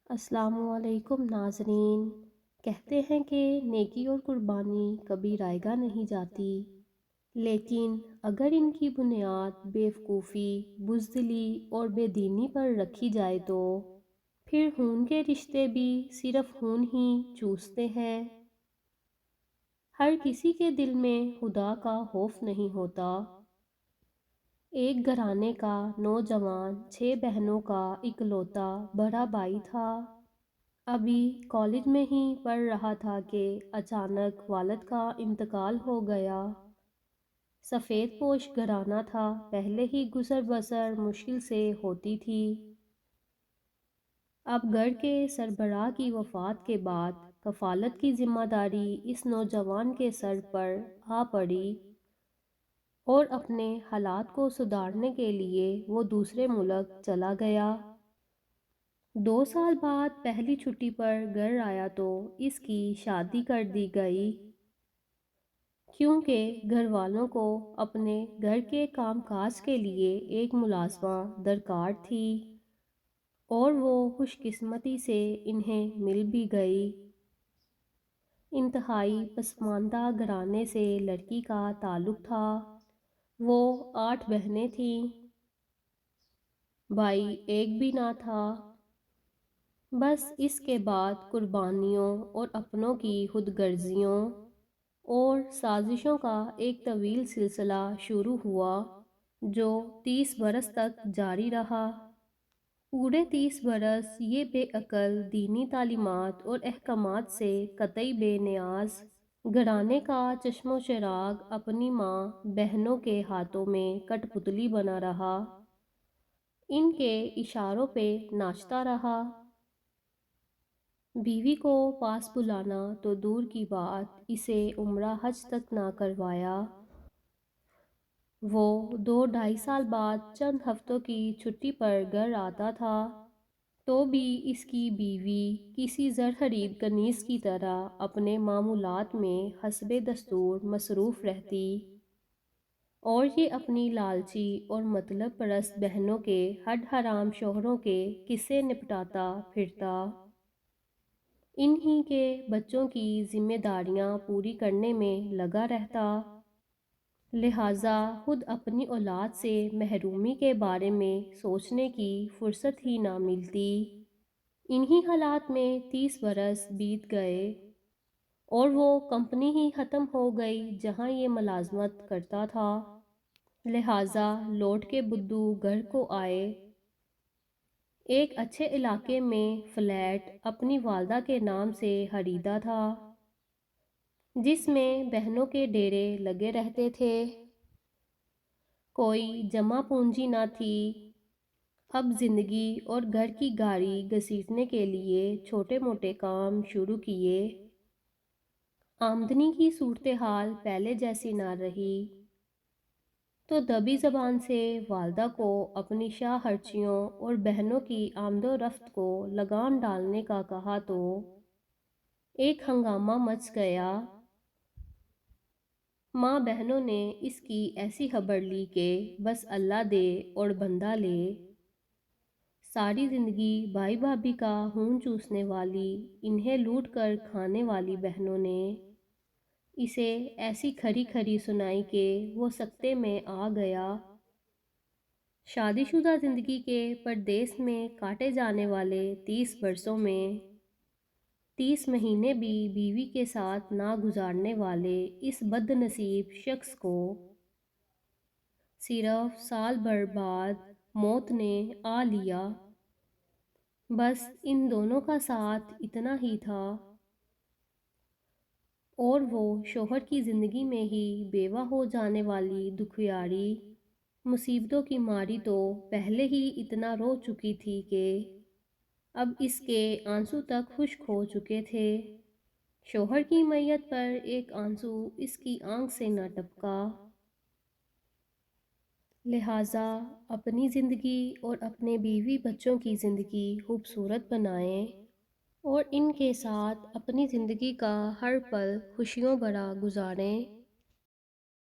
السلام علیکم ناظرین۔ کہتے ہیں کہ نیکی اور قربانی کبھی رائیگاں نہیں جاتی، لیکن اگر ان کی بنیاد بیوقوفی، بزدلی اور بے دینی پر رکھی جائے تو پھر خون کے رشتے بھی صرف خون ہی چوستے ہیں۔ ہر کسی کے دل میں خدا کا خوف نہیں ہوتا۔ ایک گھرانے کا نوجوان 6 بہنوں کا اکلوتا بڑا بھائی تھا۔ ابھی کالج میں ہی پڑھ رہا تھا کہ اچانک والد کا انتقال ہو گیا۔ سفید پوش گھرانہ تھا، پہلے ہی گزر بسر مشکل سے ہوتی تھی۔ اب گھر کے سربراہ کی وفات کے بعد کفالت کی ذمہ داری اس نوجوان کے سر پر آ پڑی اور اپنے حالات کو سدھارنے کے لیے وہ دوسرے ملک چلا گیا۔ 2 سال بعد پہلی چھٹی پر گھر آیا تو اس کی شادی کر دی گئی، کیونکہ گھر والوں کو اپنے گھر کے کام کاج کے لیے ایک ملازمہ درکار تھی، اور وہ خوش قسمتی سے انہیں مل بھی گئی۔ انتہائی پسماندہ گھرانے سے لڑکی کا تعلق تھا۔ وہ 8 بہنیں تھیں، بھائی ایک بھی نہ تھا۔ بس اس کے بعد قربانیوں اور اپنوں کی خود غرضیوں اور سازشوں کا ایک طویل سلسلہ شروع ہوا جو 30 برس تک جاری رہا۔ پورے 30 برس یہ بے عقل دینی تعلیمات اور احکامات سے قطعی بے نیاز گھرانے کا چشم و چراغ اپنی ماں بہنوں کے ہاتھوں میں کٹ پتلی بنا رہا، ان کے اشاروں پہ ناچتا رہا۔ بیوی کو پاس بلانا تو دور کی بات، اسے عمرہ حج تک نہ کروایا۔ وہ 2-2.5 سال بعد چند ہفتوں کی چھٹی پر گھر آتا تھا تو بھی اس کی بیوی کسی زر خرید کنیز کی طرح اپنے معمولات میں حسب دستور مصروف رہتی، اور یہ اپنی لالچی اور مطلب پرست بہنوں کے ہڈ حرام شوہروں کے قصے نپٹاتا پھرتا، انہی کے بچوں کی ذمہ داریاں پوری کرنے میں لگا رہتا۔ لہٰذا خود اپنی اولاد سے محرومی کے بارے میں سوچنے کی فرصت ہی نہ ملتی۔ انہی حالات میں 30 برس بیت گئے اور وہ کمپنی ہی ختم ہو گئی جہاں یہ ملازمت کرتا تھا۔ لہٰذا لوٹ کے بدو گھر کو آئے۔ ایک اچھے علاقے میں فلیٹ اپنی والدہ کے نام سے خریدا تھا، جس میں بہنوں کے ڈیرے لگے رہتے تھے۔ کوئی جمع پونجی نہ تھی۔ اب زندگی اور گھر کی گاڑی گھسیٹنے کے لیے چھوٹے موٹے کام شروع کیے۔ آمدنی کی صورتحال پہلے جیسی نہ رہی، تو دبی زبان سے والدہ کو اپنی شاہ خرچیوں اور بہنوں کی آمد و رفت کو لگام ڈالنے کا کہا تو ایک ہنگامہ مچ گیا۔ ماں بہنوں نے اس کی ایسی خبر لی کہ بس اللہ دے اور بندہ لے۔ ساری زندگی بھائی بھابھی کا خون چوسنے والی، انہیں لوٹ کر کھانے والی بہنوں نے اسے ایسی کھری کھری سنائی کہ وہ سکتے میں آ گیا۔ شادی شدہ زندگی کے پردیس میں کاٹے جانے والے 30 برسوں میں 30 مہینے بھی بیوی کے ساتھ نہ گزارنے والے اس بد نصیب شخص کو صرف سال بھر بعد موت نے آ لیا۔ بس ان دونوں کا ساتھ اتنا ہی تھا، اور وہ شوہر کی زندگی میں ہی بیوہ ہو جانے والی دکھیاری مصیبتوں کی ماری تو پہلے ہی اتنا رو چکی تھی کہ اب اس کے آنسو تک خشک ہو چکے تھے۔ شوہر کی میت پر ایک آنسو اس کی آنکھ سے نہ ٹپکا۔ لہٰذا اپنی زندگی اور اپنے بیوی بچوں کی زندگی خوبصورت بنائیں اور ان کے ساتھ اپنی زندگی کا ہر پل خوشیوں بھرا گزاریں۔